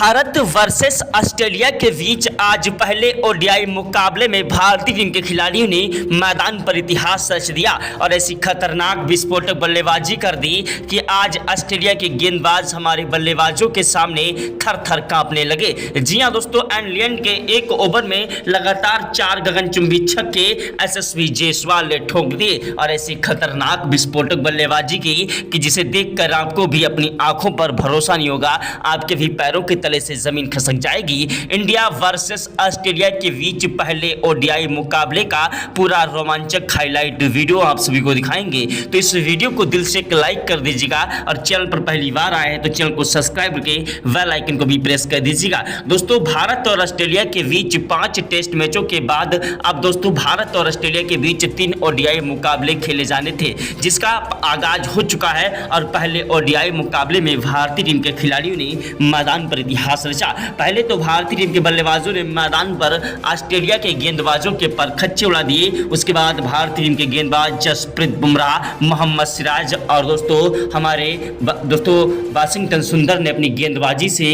Bharat versus Australia के बीच आज पहले ओडीआई मुकाबले में भारतीय टीम के खिलाड़ियों ने मैदान पर इतिहास रच दिया और ऐसी खतरनाक विस्फोटक बल्लेबाजी कर दी कि आज ऑस्ट्रेलिया के गेंदबाज हमारे बल्लेबाजों के सामने थर थर कांपने लगे। जी हां दोस्तों, इंग्लैंड के एक ओवर में लगातार 4 गगनचुंबी छक्के यशस्वी जायसवाल ने ठोक दिए और ऐसी खतरनाक विस्फोटक बल्लेबाजी की कि जिसे देखकर आपको भी अपनी आंखों पर भरोसा नहीं होगा, आपके भी पैरों के तले से जमीन खसक जाएगी। इंडिया वर्सेस ऑस्ट्रेलिया के बीच पहले ओडीआई मुकाबले का पूरा रोमांचक हाईलाइट वीडियो आप सभी को दिखाएंगे, तो इस वीडियो को दिल से एक लाइक कर दीजिएगा और चैनल पर पहली बार आए हैं तो चैनल को सब्सक्राइब करके बेल आइकन को भी प्रेस कर दीजिएगा। दोस्तों, भारत और ऑस्ट्रेलिया के बीच 5 टेस्ट मैचों के बाद अब दोस्तों भारत और ऑस्ट्रेलिया के बीच 3 ओडीआई मुकाबले खेले जाने थे, जिसका आगाज हो चुका है और पहले ओडीआई मुकाबले में भारतीय टीम के खिलाड़ियों ने मैदान पर इतिहास रचा। पहले तो भारतीय टीम के बल्लेबाजों ने मैदान पर ऑस्ट्रेलिया के गेंदबाजों के परखच्चे उड़ा दिए। उसके बाद भारतीय टीम के गेंदबाज जसप्रीत बुमराह, मोहम्मद सिराज और हमारे वाशिंगटन सुंदर ने अपनी गेंदबाजी से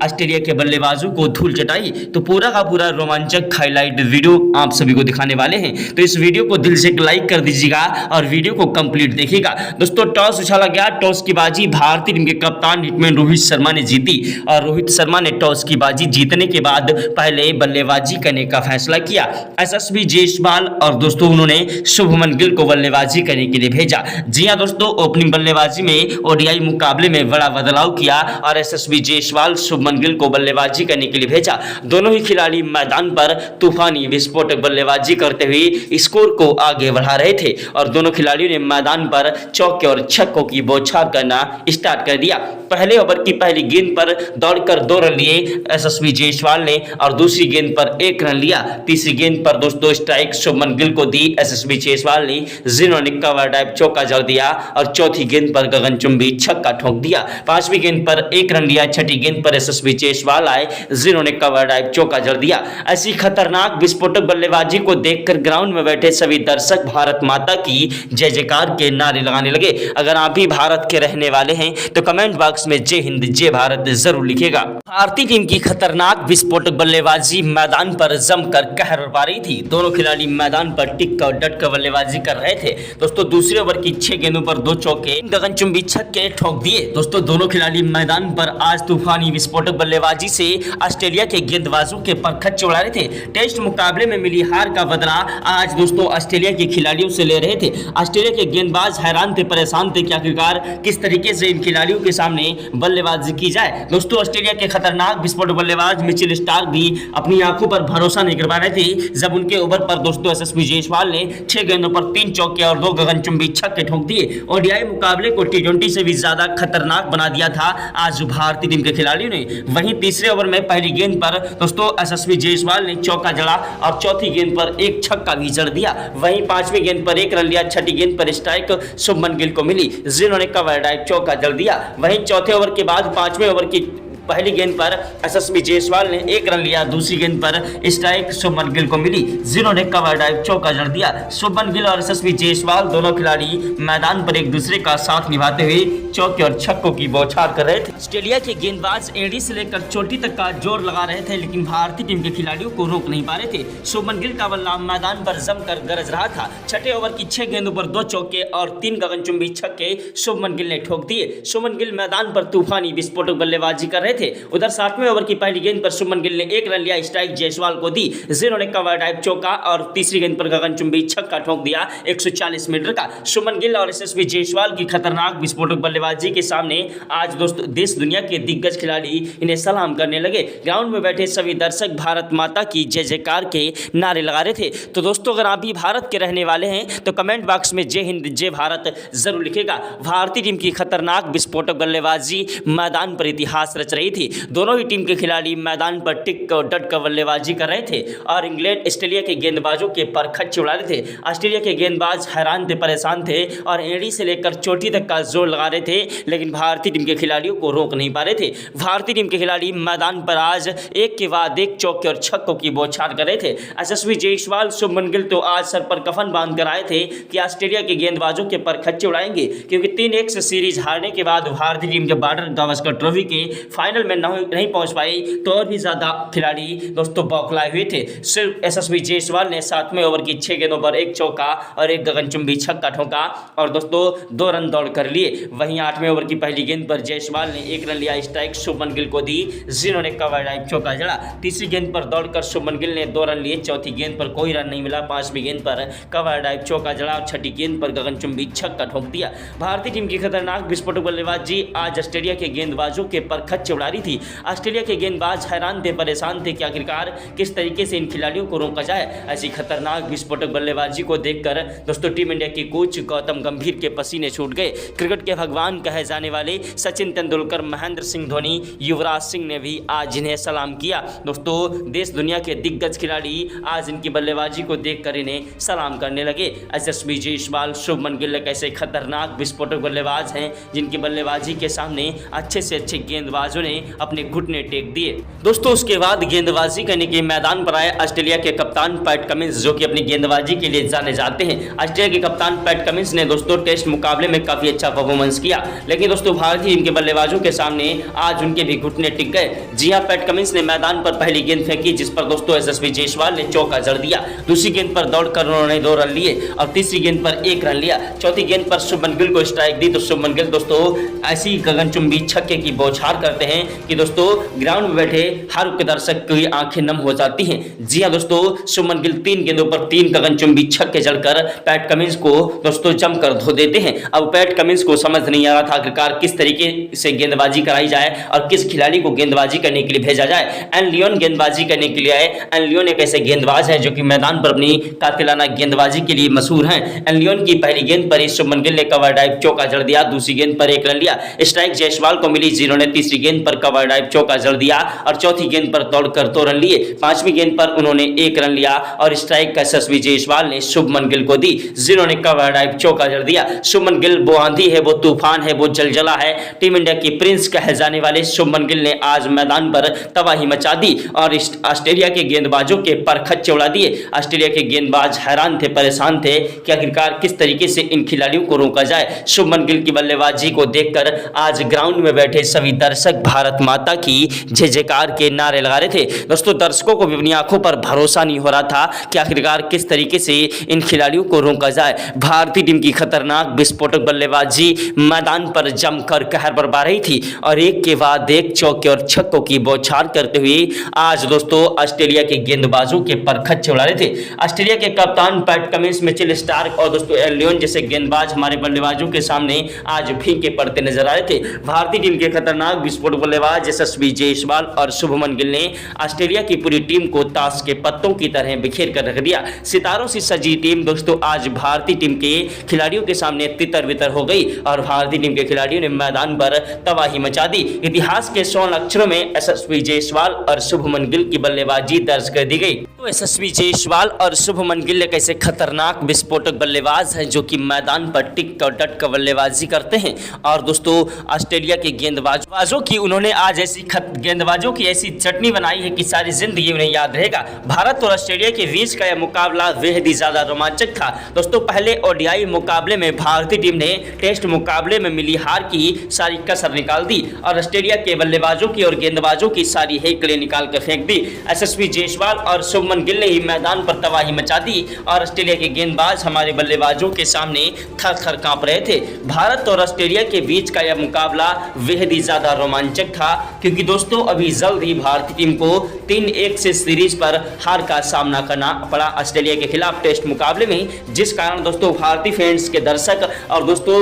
ऑस्ट्रेलिया के बल्लेबाजों को धूल चटाई। तो पूरा का पूरा रोमांचक हाईलाइट वीडियो आप सभी को दिखाने वाले हैं, तो इस वीडियो को दिल से लाइक कर दीजिएगा और वीडियो को कंप्लीट देखिएगा। दोस्तों, टॉस उछाला गया, टॉस की बाजी भारतीय टीम के कप्तान हिटमैन रोहित शर्मा ने जीती और रोहित शर्मा ने टॉस की बाजी जीतने के बाद पहले बल्लेबाजी करने का फैसला किया। यशस्वी जायसवाल और उन्होंने शुभमन गिल को बल्लेबाजी करने के लिए भेजा। जी हां दोस्तों, ओपनिंग बल्लेबाजी में ओडीआई मुकाबले में बड़ा बदलाव किया और यशस्वी जायसवाल शुभमन गिल को बल्लेबाजी करने के लिए भेजा। दोनों ही खिलाड़ी मैदान पर तूफानी विस्फोटक बल्लेबाजी करते हुए स्कोर को आगे बढ़ा रहे थे और दोनों खिलाड़ियों ने मैदान पर चौके और छक्कों की बौछार करना स्टार्ट कर दिया। पहले ओवर की पहली गेंद पर दौड़कर 2 रन लिए यशस्वी जायसवाल ने और दूसरी गेंद पर 1 रन लिया। तीसरी गेंद पर दोस्तों स्ट्राइक शुभमन गिल को दी यशस्वी जायसवाल ने, जिन्होंने कवर ड्राइव चौका जड़ दिया और चौथी गेंद पर गगनचुंबी छक्का ठोक दिया। 5वीं गेंद पर 1 रन लिया। छठी गेंद पर यशस्वी जायसवाल आए, जिन्होंने कवर ड्राइव चौका जड़ दिया। ऐसी खतरनाक विस्फोटक बल्लेबाजी को देखकर ग्राउंड में बैठे सभी दर्शक भारत माता की जय जयकार के नारे लगाने लगे। अगर आप भी भारत के रहने वाले हैं तो कमेंट बॉक्स में जय हिंद जय भारत जरूर लिखिएगा। भारतीय टीम की खतरनाक विस्फोटक बल्लेबाजी मैदान पर जमकर कहर बरपा रही थी। दोनों खिलाड़ी मैदान पर टिक कर डट कर बल्लेबाजी कर रहे थे। दोस्तों, दूसरे ओवर की 6 गेंदों पर 2 चौके गगनचुंबी छक्के ठोक दिए। दोस्तों, दोनों खिलाड़ी मैदान पर आज तूफानी विस्फोटक बल्लेबाजी से ऑस्ट्रेलिया के गेंदबाजों के परखच्चे उड़ा रहे थे। टेस्ट मुकाबले में मिली हार का बदला आज दोस्तों ऑस्ट्रेलिया के खिलाड़ियों से ले रहे थे। ऑस्ट्रेलिया के गेंदबाज हैरान थे, परेशान थे कि आखिरकार किस तरीके से इन खिलाड़ियों के सामने बल्लेबाजी की जाए। दोस्तों, ऑस्ट्रेलिया के खतरनाक विस्फोटक बल्लेबाज मिचेल स्टार्क भी अपनी आंखों पर भरोसा नहीं कर पा रहे थे जब उनके ओवर पर दोस्तों यशस्वी जायसवाल ने 6 गेंदों पर 3 चौके और 2 गगनचुंबी छक्के ठोक दिए। ओडीआई मुकाबले को टी20 से भी ज्यादा खतरनाक बना दिया था आज भारतीय टीम के खिलाड़ियों ने। वहीं तीसरे ओवर में पहली गेंद पर दोस्तों यशस्वी जायसवाल ने चौका जड़ा और चौथी गेंद पर 1 छक्का भी जड़ दिया। वहीं 5वीं गेंद पर 1 रन लिया। छठी गेंद पर स्ट्राइक शुभमन गिल को मिली, जिन्होंने कवर ड्राइव चौका जड़ दिया। वहीं चौथे ओवर के बाद 5वें ओवर की पहली गेंद पर यशस्वी जायसवाल ने 1 रन लिया। दूसरी गेंद पर स्ट्राइक शुभमन गिल को मिली, जिन्होंने कवर ड्राइव चौका जड़ दिया। शुभमन गिल और यशस्वी जायसवाल दोनों खिलाड़ी मैदान पर एक दूसरे का साथ निभाते हुए चौके और छक्कों की बौछार कर रहे थे। ऑस्ट्रेलिया के गेंदबाज एड़ी से लेकर चोटी तक का जोर लगा रहे थे, लेकिन भारतीय टीम के खिलाड़ियों को रोक नहीं पा रहे थे। शुभमन गिल का बल्ला मैदान पर जमकर गरज रहा था। छठे ओवर की 6 गेंदों पर 2 चौके और 3 गगनचुंबी छक्के शुभमन गिल ने ठोक दिए। शुभमन गिल मैदान पर तूफानी विस्फोटक बल्लेबाजी कर रहे थे। उधर 7वें ओवर की पहली गेंद पर शुभमन गिल ने 1 रन लिया। स्ट्राइक जायसवाल को दी, जिन्होंने कवर ड्राइव चौका और तीसरी गेंद पर गगनचुंबी छक्का ठोक दिया 140 मीटर का। शुभमन गिल और यशस्वी जायसवाल की खतरनाक विस्फोटक बल्लेबाजी के सामने आज दोस्तों देश दुनिया के दिग्गज खिलाड़ी इन्हें सलाम करने लगे। ग्राउंड में बैठे सभी दर्शक भारत माता की जय जयकार के नारे लगा रहे थे। तो दोस्तों, अगर आप भी भारत के रहने वाले हैं तो कमेंट बॉक्स में जय हिंद जय भारत जरूर लिखिएगा। भारतीय टीम की खतरनाक विस्फोटक बल्लेबाजी मैदान पर इतिहास रच रही थी। दोनों ही टीम के खिलाड़ी मैदान पर टिक और डट कर बल्लेबाजी कर रहे थे और इंग्लैंड ऑस्ट्रेलिया के गेंदबाजों के परखच्चे उड़ा रहे थे। ऑस्ट्रेलिया के गेंदबाज हैरान थे, परेशान थे और एड़ी से लेकर चोटी तक का जोर लगा रहे थे, लेकिन भारतीय टीम के खिलाड़ियों को रोक नहीं पा रहे थे। भारतीय टीम के खिलाड़ी मैदान पर आज एक के बाद एक चौके और छक्कों की बौछार कर रहे थे। यशस्वी जायसवाल, शुभमन गिल तो आज सर पर कफन बांध कर आए थे कि ऑस्ट्रेलिया के गेंदबाजों के परखच्चे उड़ाएंगे, क्योंकि 3-1 से सीरीज हारने के बाद भारतीय टीम के बॉर्डर गावस्कर ट्रॉफी के फाइनल फाइनल में नहीं पहुंच पाई तो और भी ज़्यादा खिलाड़ी दोस्तों बौखलाए हुए थे। सिर्फ यशस्वी जायसवाल ने 7वें ओवर की 6 गेंदों पर 1 चौका और 1 गगनचुंबी छक्का ठोका और दोस्तों 2 रन दौड़ कर लिए। वहीं 8वें ओवर की पहली गेंद पर जायसवाल ने 1 रन लिया स्ट्राइक शुभमन गिल को दी, जिन्होंने कवर ड्राइव चौका जड़ा। तीसरी गेंद पर दौड़कर शुभमन गिल ने 2 रन लिए। चौथी गेंद पर कोई रन नहीं मिला। 5वीं गेंद पर कवर ड्राइव चौका जड़ा और 6ठी गेंद पर गगनचुंबी छक्का ठोक दिया। भारतीय टीम की खतरनाक विस्फोटक बल्लेबाजी आज ऑस्ट्रेलिया के गेंदबाजों के पर खच्चे उड़ा रही थी। ऑस्ट्रेलिया के गेंदबाज हैरान थे, परेशान थे कि आखिरकार किस तरीके से इन खिलाड़ियों को रोका जाए। ऐसी खतरनाक विस्फोटक बल्लेबाजी को देखकर दोस्तों टीम इंडिया के कोच गौतम गंभीर के पसीने छूट गए। क्रिकेट के भगवान कहे जाने वाले सचिन तेंदुलकर, महेंद्र सिंह धोनी, युवराज सिंह ने भी आज इन्हें सलाम किया। दोस्तों देश दुनिया के दिग्गज खिलाड़ी आज इनकी बल्लेबाजी को देखकर इन्हें सलाम करने लगे। यशस्वी जायसवाल, शुभमन गिल एक ऐसे खतरनाक विस्फोटक बल्लेबाज हैं जिनकी बल्लेबाजी के सामने अच्छे से अच्छे गेंदबाजों ने अपने घुटने टेक दिए। दोस्तों उसके बाद गेंदबाजी करने के मैदान पर आए ऑस्ट्रेलिया के कप्तान पैट कमिंस, जो कि अपनी गेंदबाजी के लिए जाने जाते हैं। ऑस्ट्रेलिया के कप्तान पैट कमिंस ने दोस्तों टेस्ट मुकाबले में काफी अच्छा परफॉर्मेंस किया, लेकिन दोस्तों भारतीय टीम के बल्लेबाजों के सामने आज उनके भी घुटने टिक गए। जी हां, पैट कमिंस ने मैदान पर पहली गेंद फेंकी जिस पर दोस्तों यशस्वी जायसवाल ने चौका जड़ दिया। दूसरी गेंद पर दौड़कर उन्होंने 2 रन लिए और तीसरी गेंद पर 1 रन लिया। चौथी गेंद पर शुभमन गिल को स्ट्राइक दी तो शुभमन गिल दोस्तों ऐसी गगनचुंबी छक्के की बौछार करते हैं कि दोस्तों ग्राउंड में बैठे हर दर्शक की आंखें नम हो जाती हैं। जी हां दोस्तों, शुभमन गिल 3 गेंदों पर 3 गगनचुंबी छक्के जड़कर पैट कमिंस को दोस्तों जमकर धो देते हैं। अब पैट कमिंस को समझ नहीं आ रहा था आखिरकार किस तरीके से गेंदबाजी कराई जाए और किस खिलाड़ी को गेंदबाजी करने के लिए भेजा जाए। एन लियोन गेंदबाजी करने के लिए आए। एन लियोन एक ऐसे गेंदबाज हैं जो कि मैदान पर अपनी कातिलाना गेंदबाजी के लिए मशहूर हैं। एन लियोन की पहली गेंद पर ही शुभमन गिल ने कवर ड्राइव चौका जड़ दिया। दूसरी गेंद पर 1 रन लिया। स्ट्राइक जायसवाल को मिली, जिन्होंने तीसरी गेंद पर कवर ड्राइव चौका जड़ दिया और चौथी गेंद पर दौड़कर 2 रन लिए। 5वीं गेंद पर उन्होंने 1 रन लिया और स्ट्राइक का यशस्वी जायसवाल ने शुभमन गिल को दी, जिन्होंने कवर ड्राइव चौका जड़ दिया। शुभमन गिल वो आंधी है, वो तूफान है, वो जलजला है। टीम इंडिया की प्रिंस कहे जाने वाले शुभमन गिल ने आज मैदान पर तबाही मचा दी और ऑस्ट्रेलिया के गेंदबाजों के पर खच्चे उड़ा दिए। ऑस्ट्रेलिया के गेंदबाज हैरान थे, परेशान थे कि आखिरकार किस तरीके से इन खिलाड़ियों को रोका जाए। शुभमन गिल की बल्लेबाजी को देखकर आज ग्राउंड में बैठे सभी दर्शक भारत माता की जय जयकार के नारे लगा रहे थे। दोस्तों दर्शकों को भी अपनी आंखों पर भरोसा नहीं हो रहा था कि आखिरकार किस तरीके से इन खिलाड़ियों को रोका जाए। भारतीय टीम की खतरनाक विस्फोटक बल्लेबाजी मैदान पर जमकर कहर बरपा रही थी और एक के बाद एक चौके और छक्कों की बौछार करते हुए आज दोस्तों ऑस्ट्रेलिया के गेंदबाजों के पर खच्चे उड़ा रहे थे। ऑस्ट्रेलिया के कप्तान पैट कमिंस, मिचेल स्टार्क और दोस्तों एन लियोन जैसे गेंदबाज हमारे बल्लेबाजों के सामने आज फीके पड़ते नजर आ रहे थे। भारतीय टीम के खतरनाक विस्फोटक बल्लेबाज यशस्वी जायसवाल और शुभमन गिल ने ऑस्ट्रेलिया की पूरी टीम को ताश के पत्तों की तरह बिखेर कर रख दिया। सितारों से सजी टीम दोस्तों आज भारतीय टीम के खिलाड़ियों के सामने तितर बितर हो गई और भारतीय टीम के खिलाड़ियों ने मैदान पर तबाही मचा दी। इतिहास के 100 अक्षरों में यशस्वी जायसवाल और शुभमन गिल की बल्लेबाजी दर्ज कर दी गई। तो यशस्वी जायसवाल और शुभमन गिल एक ऐसे खतरनाक विस्फोटक बल्लेबाज हैं जो कि मैदान पर टिक और डट कर बल्लेबाजी करते हैं और दोस्तों ऑस्ट्रेलिया के गेंदबाजों की उन्होंने आज ऐसी गेंदबाजों की ऐसी चटनी बनाई है कि सारी जिंदगी उन्हें याद रहेगा। भारत और ऑस्ट्रेलिया के बीच का यह मुकाबला बेहद ही ज्यादा रोमांचक था। दोस्तों पहले ओडीआई मुकाबले में भारतीय टीम ने टेस्ट मुकाबले में मिली हार की सारी कसर निकाल दी और ऑस्ट्रेलिया के बल्लेबाजों की और गेंदबाजों की सारी हेकड़े निकाल कर फेंक दी। यशस्वी जायसवाल और शुभमन गिल ने ही मैदान पर तबाही मचा दी और ऑस्ट्रेलिया के गेंदबाज हमारे बल्लेबाजों के सामने थर थर कांप रहे थे। भारत और ऑस्ट्रेलिया के बीच का यह मुकाबला बेहद ही ज्यादा रोमांचक था क्योंकि दोस्तों अभी जल्द ही भारतीय टीम को 3-1 से सीरीज पर हार का सामना करना पड़ा ऑस्ट्रेलिया के खिलाफ टेस्ट मुकाबले में, जिस कारण दोस्तों भारतीय फैंस के दर्शक और दोस्तों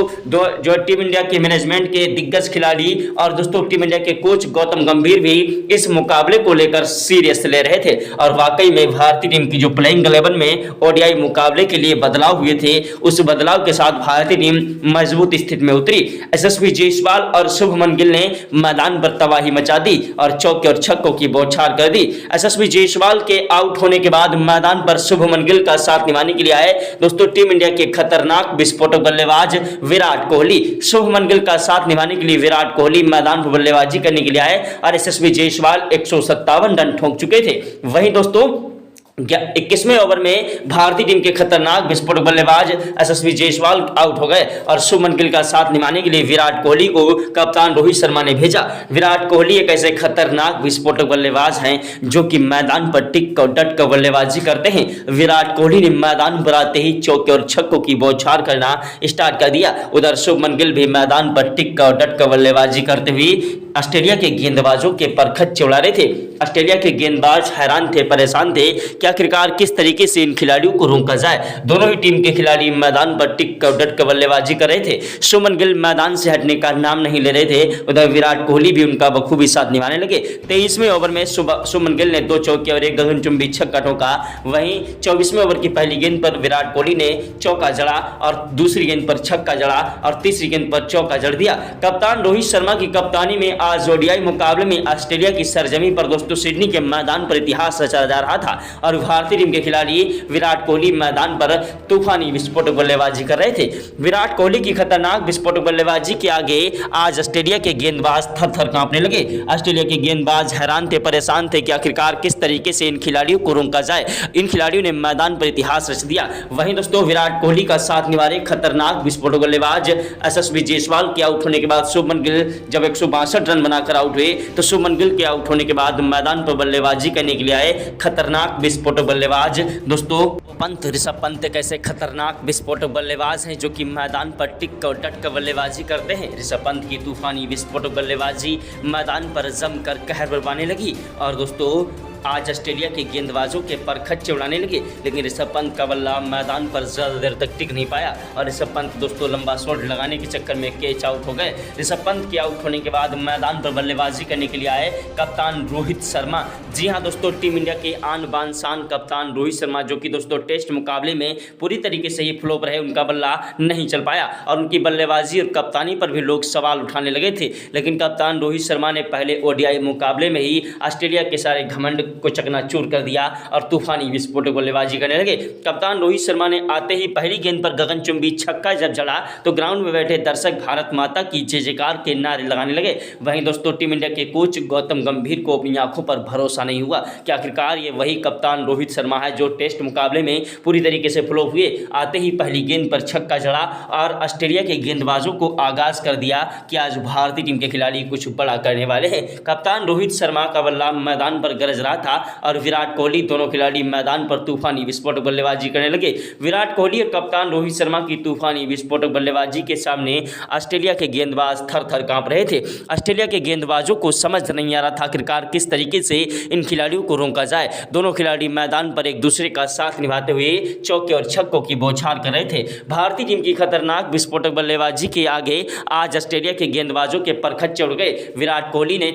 जो टीम इंडिया के मैनेजमेंट के दिग्गज खिलाड़ी और दोस्तों टीम इंडिया के कोच गौतम गंभीर भी इस मुकाबले को लेकर सीरियस ले रहे थे और वाकई में भारतीय टीम की जो प्लेइंग 11 में ओडीआई मुकाबले के लिए बदलाव हुए थे उस बदलाव के साथ भारतीय टीम मजबूत स्थिति में उतरी। यशस्वी जायसवाल और शुभमन गिल ने मैदान पर तबाही मचा दी और चौके और छक्कों की बौछार कर दी। यशस्वी जायसवाल के आउट होने के बाद मैदान पर शुभमन गिल का साथ निभाने के लिए आए दोस्तों टीम इंडिया के खतरनाक विस्फोटक बल्लेबाज विराट कोहली। शुभमन गिल का साथ निभाने के लिए विराट कोहली मैदान पर बल्लेबाजी करने के लिए आए और यशस्वी जायसवाल 157 रन ठोक चुके थे। वहीं दोस्तों 21वें ओवर में भारतीय टीम के खतरनाक विस्फोटक बल्लेबाज यशस्वी जायसवाल आउट हो गए और शुभमन गिल का साथ निभाने के लिए विराट कोहली को कप्तान रोहित शर्मा ने भेजा। विराट कोहली एक ऐसे खतरनाक विस्फोटक बल्लेबाज हैं जो कि मैदान पर टिक और डट कर बल्लेबाजी करते हैं। विराट कोहली ने मैदान पर आते ही चौके और छक्कों की बौछार करना स्टार्ट कर दिया। उधर शुभमन गिल भी मैदान पर टिक और डट कर बल्लेबाजी करते हुए ऑस्ट्रेलिया के गेंदबाजों के परखच्चे उड़ा रहे थे। ऑस्ट्रेलिया के गेंदबाज हैरान थे, परेशान थे कि आखिरकार किस तरीके से इन खिलाड़ियों को रोका जाए। दोनों ही टीम के खिलाड़ी मैदान पर टिक कर डट कर बल्लेबाजी कर रहे थे। शुभमन गिल मैदान से हटने का नाम नहीं ले रहे थे। उधर विराट कोहली भी उनका बखूबी साथ निभाने लगे। 23वें ओवर में शुभमन गिल ने 2 चौके और 1 गगनचुंबी छक्का ठोका। वहीं 24वें ओवर की पहली गेंद पर विराट कोहली ने चौका जड़ा और दूसरी गेंद पर छक्का जड़ा और तीसरी गेंद पर चौका जड़ दिया। कप्तान रोहित शर्मा की कप्तानी में आज ओडीआई मुकाबले में ऑस्ट्रेलिया की सरजमी पर दोस्तों सिडनी के मैदान पर इतिहास रचा जा रहा था और भारतीय टीम के खिलाड़ी विराट कोहली मैदान पर तूफानी विस्फोटक बल्लेबाजी कर रहे थे। विराट कोहली की खतरनाक विस्फोटक बल्लेबाजी के आगे आज ऑस्ट्रेलिया के गेंदबाज थर-थर कांपने लगे। ऑस्ट्रेलिया के गेंदबाज हैरान थे, परेशान थे कि आखिरकार किस तरीके से इन खिलाड़ियों को रोका जाए। इन खिलाड़ियों ने मैदान पर इतिहास रच दिया। वहीं दोस्तों विराट कोहली का साथ निभा रहे खतरनाक विस्फोटक बल्लेबाज यशस्वी जायसवाल के आउट होने के बाद शुभमन गिल जब 162 रन बनाकर आउट हुए तो शुभमन गिल के आउट होने के बाद मैदान पर बल्लेबाजी करने के लिए आए खतरनाक विस्फोटक बल्लेबाज दोस्तों ऋषभ पंत एक ऐसे खतरनाक विस्फोटक बल्लेबाज हैं जो कि मैदान पर टिक और डट कर बल्लेबाजी करते हैं। ऋषभ पंत की तूफानी विस्फोटक बल्लेबाजी मैदान पर जमकर कहर बरपाने लगी और दोस्तों आज ऑस्ट्रेलिया के गेंदबाजों के परखच्चे उड़ाने लगे, लेकिन ऋषभ पंत का बल्ला मैदान पर ज़्यादा देर तक टिक नहीं पाया और ऋषभ पंत दोस्तों लंबा शॉट लगाने के चक्कर में कैच आउट हो गए। ऋषभ पंत के आउट होने के बाद मैदान पर बल्लेबाजी करने के लिए आए कप्तान रोहित शर्मा। जी हाँ दोस्तों, टीम इंडिया के आन बान शान कप्तान रोहित शर्मा जो कि दोस्तों टेस्ट मुकाबले में पूरी तरीके से ही फ्लॉप रहे, उनका बल्ला नहीं चल पाया और उनकी बल्लेबाजी और कप्तानी पर भी लोग सवाल उठाने लगे थे। लेकिन कप्तान रोहित शर्मा ने पहले ओडीआई मुकाबले में ही ऑस्ट्रेलिया के सारे घमंड को चकनाचूर कर दिया और तूफानी विस्फोटक बल्लेबाजी करने लगे। कप्तान रोहित शर्मा ने आते ही पहली गेंद पर गगनचुंबी छक्का जब जड़ा तो ग्राउंड में बैठे दर्शक भारत माता की जय जयकार के नारे लगाने लगे। वहीं दोस्तों टीम इंडिया के कोच गौतम गंभीर को अपनी आंखों पर भरोसा नहीं हुआ कि आखिरकार ये वही कप्तान रोहित शर्मा है जो टेस्ट मुकाबले में पूरी तरीके से फ्लॉप हुए। आते ही पहली गेंद पर छक्का जड़ा और ऑस्ट्रेलिया के गेंदबाजों को आगाज कर दिया कि आज भारतीय टीम के खिलाड़ी कुछ बड़ा करने वाले हैं। कप्तान रोहित शर्मा का बल्ला मैदान पर गरज रहा था और विराट कोहली दोनों खिलाड़ी मैदान पर तूफानी विस्फोटक बल्लेबाजी करने लगे। विराट कोहली और कप्तान रोहित शर्मा की तूफानी विस्फोटक बल्लेबाजी के सामने ऑस्ट्रेलिया के गेंदबाज थर-थर कांप रहे थे। ऑस्ट्रेलिया के गेंदबाजों को समझ नहीं आ रहा था आखिरकार किस तरीके से इन खिलाड़ियों को रोका जाए। दोनों खिलाड़ी मैदान पर एक दूसरे का साथ निभाते हुए चौके और छक्कों की बौछार कर रहे थे। भारतीय टीम की खतरनाक विस्फोटक बल्लेबाजी के आगे आज ऑस्ट्रेलिया के गेंदबाजों के परखच्चे उड़ गए। विराट कोहली ने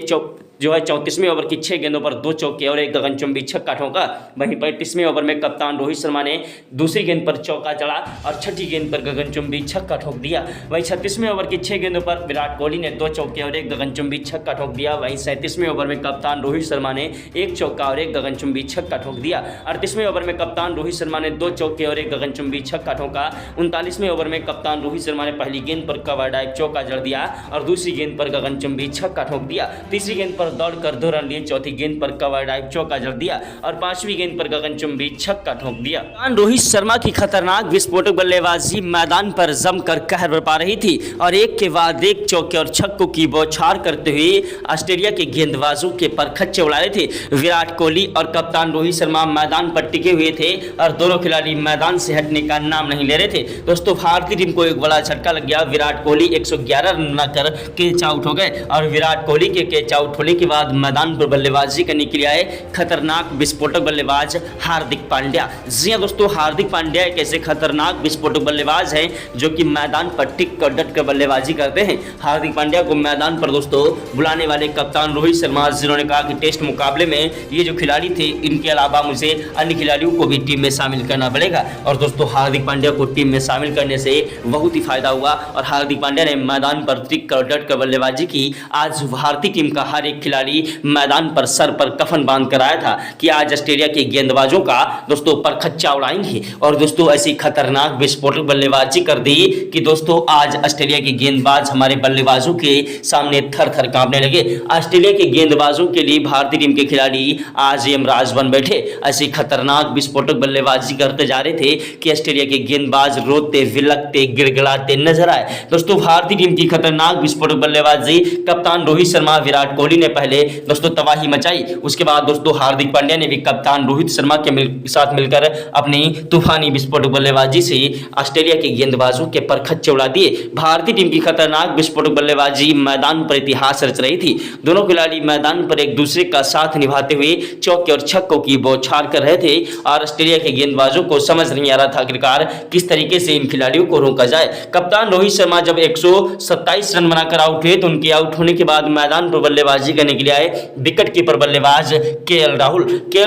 34वें ओवर की 6 गेंदों पर 2 चौके और 1 गगनचुंबी छक्का ठोका। वहीं 35वें ओवर में कप्तान रोहित शर्मा ने दूसरी गेंद पर चौका जड़ा और छठी गेंद पर गगनचुंबी छक्का ठोक दिया। वहीं 36वें ओवर की 6 गेंदों पर विराट कोहली ने 2 चौके और 1 गगनचुंबी छक्का ठोक दिया। वहीं 37वें ओवर में कप्तान रोहित शर्मा ने 1 चौका और 1 गगनचुंबी छक्का ठोक दिया। 38वें ओवर में कप्तान रोहित शर्मा ने 2 चौके और 1 गगनचुंबी छक्का ठोका। 39वें ओवर में कप्तान रोहित शर्मा ने पहली गेंद पर कवर ड्राइव चौका जड़ दिया और दूसरी गेंद पर गगनचुंबी छक्का ठोक दिया। तीसरी गेंद पर दौड़कर 2 रन लिए, चौथी गेंद पर कवर ड्राइव चौका जड़ दिया और 5वीं गेंद पर गगनचुंबी छक्का ठोक दिया। रोहित शर्मा की खतरनाक विस्फोटक बल्लेबाजी मैदान पर जमकर कहर बरपा रही थी और एक के बाद एक चौके और छक्कों की बौछार करते हुए ऑस्ट्रेलिया के गेंदबाजों के परखच्चे उड़ा रहे थे। विराट कोहली और कप्तान रोहित शर्मा मैदान पर टिके हुए थे और दोनों खिलाड़ी मैदान से हटने का नाम नहीं ले रहे थे। दोस्तों भारतीय टीम को एक बड़ा झटका लग गया। विराट कोहली 111 रन बनाकर कैच आउट हो गए और विराट कोहली के कैच आउट होने के बाद मैदान पर बल्लेबाजी करने के लिए आए खतरनाक विस्फोटक बल्लेबाज हार्दिक पांड्या। जी हां दोस्तों, हार्दिक पांड्या एक ऐसे खतरनाक विस्फोटक बल्लेबाज हैं जो कि मैदान पर टिक कर डट कर बल्लेबाजी करते हैं। हार्दिक पांड्या को मैदान पर दोस्तों बुलाने वाले कप्तान रोहित शर्मा जिन्होंने कहा कि टेस्ट मुकाबले में ये जो खिलाड़ी थे इनके अलावा मुझे अन्य खिलाड़ियों को भी टीम में शामिल करना पड़ेगा और दोस्तों हार्दिक पांड्या को टीम में शामिल करने से बहुत ही फायदा हुआ और हार्दिक पांड्या ने मैदान पर टिक कर डट कर बल्लेबाजी की। आज भारतीय टीम का हर एक खिलाड़ी मैदान पर सर पर कफन बांध कर आया था कि आज ऑस्ट्रेलिया के गेंदबाजों का दोस्तों परखच्चा उड़ाएंगे। और दोस्तों ऐसी खतरनाक विस्फोटक बल्लेबाजी कर दी कि दोस्तों आज ऑस्ट्रेलिया के गेंदबाज हमारे बल्लेबाजों के सामने थर थर कांपने लगे। ऑस्ट्रेलिया के गेंदबाजों के लिए भारतीय टीम के खिलाड़ी आज यमराज बन बैठे। ऐसी खतरनाक विस्फोटक बल्लेबाजी करते जा रहे थे कि ऑस्ट्रेलिया के गेंदबाज रोते विलकते गिड़गिड़ाते नजर आए। दोस्तों भारतीय टीम की खतरनाक विस्फोटक बल्लेबाजी, कप्तान रोहित शर्मा विराट कोहली ने पहले दोस्तों तबाही मचाई, उसके बाद दोस्तों हार्दिक पांड्या ने भी कप्तान रोहित शर्मा के साथ मिलकर अपनी तूफानी विस्फोटक बल्लेबाजी से ऑस्ट्रेलिया के गेंदबाजों के परखच्चे उड़ा दिए। भारतीय टीम की खतरनाक विस्फोटक बल्लेबाजी मैदान पर इतिहास रच रही थी। दोनों खिलाड़ी मैदान पर एक दूसरे का साथ निभाते हुए चौके और छक्कों की बौछार कर रहे थे और ऑस्ट्रेलिया के गेंदबाजों को समझ नहीं आ रहा था आखिरकार किस तरीके से इन खिलाड़ियों को रोका जाए। कप्तान रोहित शर्मा जब 127 रन बनाकर आउट हुए तो उनके आउट होने के बाद मैदान पर बल्लेबाजी करने के लिए आए विकेट कीपर बल्लेबाज केएल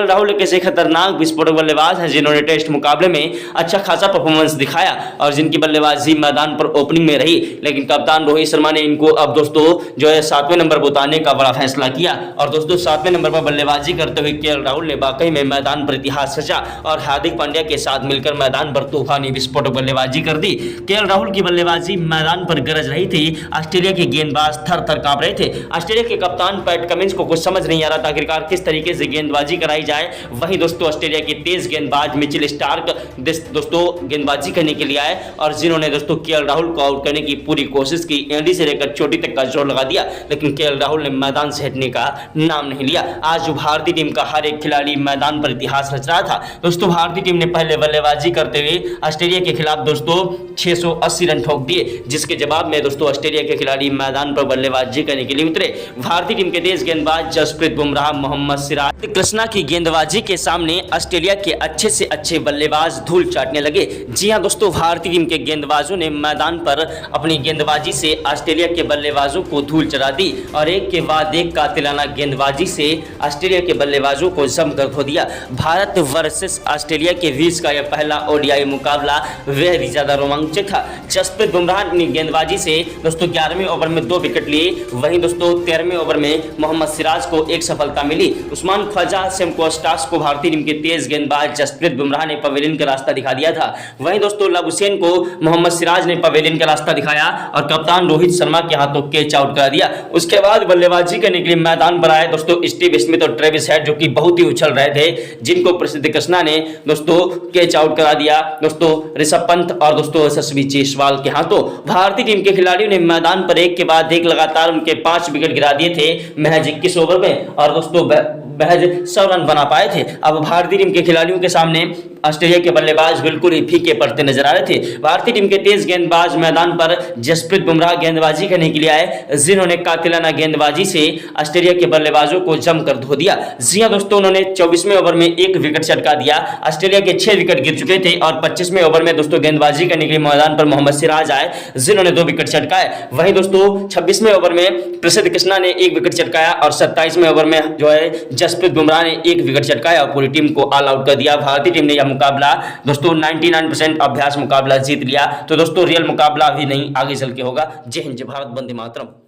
राहुल एक ऐसे खतरनाक विस्फोटक बल्लेबाज हैं जिन्होंने टेस्ट मुकाबले में अच्छा खासा परफॉर्मेंस दिखाया और जिनकी बल्लेबाजी मैदान पर ओपनिंग में रही। लेकिन कप्तान रोहित शर्मा ने इनको अब दोस्तों जो है 7वें नंबर पर उतारने का बड़ा फैसला किया और दोस्तों 7वें नंबर पर बल्लेबाजी करते हुए केएल राहुल ने वाकई में मैदान पर इतिहास रचा और हार्दिक पांड्या के साथ मिलकर मैदान पर तूफानी विस्फोटक बल्लेबाजी कर दी। केएल राहुल की बल्लेबाजी मैदान पर गरज रही थी। ऑस्ट्रेलिया के गेंदबाज थर थर कांप रहे थे। ऑस्ट्रेलिया के कप्तान पैट कमिंस को कुछ समझ नहीं आ रहा था आखिरकार किस तरीके से गेंदबाजी कराई जाए। वहीं दोस्तों ऑस्ट्रेलिया के तेज गेंदबाज मिचेल स्टार्क दोस्तों गेंदबाजी करने के लिए आए और जिन्होंने दोस्तों केएल राहुल को आउट करने की पूरी कोशिश की, एंडी से लेकर चोटी तक का जोर लगा दिया, लेकिन केएल राहुल ने मैदान से हटने का नाम नहीं लिया। आज भारतीय टीम का हर एक खिलाड़ी मैदान पर इतिहास रच रहा था। दोस्तों भारतीय टीम ने पहले बल्लेबाजी करते हुए ऑस्ट्रेलिया के खिलाफ दोस्तों 680 रन ठोक दिए, जिसके जवाब में दोस्तों ऑस्ट्रेलिया के खिलाड़ी मैदान पर बल्लेबाजी करने के लिए उतरे। भारतीय टीम के तेज गेंदबाज जसप्रीत बुमराह, मोहम्मद सिराज, कृष्णा की गेंदबाजी के सामने ऑस्ट्रेलिया के अच्छे से अच्छे बल्लेबाज धूल चाटने लगे। जी हां दोस्तों, भारतीय टीम के गेंदबाजों ने मैदान पर अपनी गेंदबाजी से ऑस्ट्रेलिया के बल्लेबाजों को धूल चढ़ा दी और एक के बाद एक कातिलाना गेंदबाजी से ऑस्ट्रेलिया के बल्लेबाजों को जमकर खो दिया। भारत वर्सेस ऑस्ट्रेलिया के बीच का यह पहला ओडीआई मुकाबला बेहद ही ज्यादा रोमांचक था। जसप्रीत बुमराह ने गेंदबाजी से दोस्तों 11वें ओवर में 2 विकेट लिए। वहीं दोस्तों 13वें ओवर में मोहम्मद सिराज को एक सफलता मिली। उस्मान ख्वाजा, सैम कोस्टास को भारतीय टीम के तेज गेंदबाज जसप्रीत बुमराह ने पवेलियन का रास्ता दिखा दिया था। वहीं दोस्तों लव हुसैन को मोहम्मद सिराज ने पवेलियन का रास्ता दिखाया और कप्तान रोहित शर्मा के हाथों कैच आउट करा दिया। उसके बाद बल्लेबाजी करने के लिए मैदान पर आए दोस्तों स्टीव स्मिथ और ट्रेविस हेड, जो कि बहुत ही उछल रहे थे, जिनको प्रसिद्ध कृष्णा ने दोस्तों कैच आउट करा दिया दोस्तों ऋषभ पंत और दोस्तों यशस्वी जायसवाल के हाथों। भारतीय टीम के खिलाड़ियों ने मैदान पर एक के बाद एक लगातार उनके 5 विकेट गिरा दिए थे महज 21 ओवर में और दोस्तों महज 100 रन बना पाए थे। अब भारतीय टीम के खिलाड़ियों के सामने ऑस्ट्रेलिया के बल्लेबाज बिल्कुल ही फीके पड़ते नजर आ रहे थे। भारतीय टीम के तेज गेंदबाज मैदान पर जसप्रीत बुमराह गेंदबाजी करने के लिए आए, जिन्होंने कातिलाना गेंदबाजी से ऑस्ट्रेलिया के बल्लेबाजों को जमकर धो दिया। जी हां दोस्तों, उन्होंने 24वें ओवर में 1 विकेट चटका दिया। ऑस्ट्रेलिया के 6 विकेट गिर चुके थे और 25वें ओवर में दोस्तों गेंदबाजी करने के लिए मैदान पर मोहम्मद सिराज आए, जिन्होंने 2 विकेट चटकाए। वहीं दोस्तों 26वें ओवर में प्रसिद्ध कृष्णा ने 1 विकेट चटकाया और 27वें ओवर में जो है जसप्रीत बुमराह ने 1 विकेट चटकाया और पूरी टीम को ऑल आउट कर दिया। भारतीय टीम ने यह मुकाबला दोस्तों 99% अभ्यास मुकाबला जीत लिया। तो दोस्तों रियल मुकाबला अभी नहीं, आगे चल के होगा। जय हिंद, जय भारत, वंदे मातरम।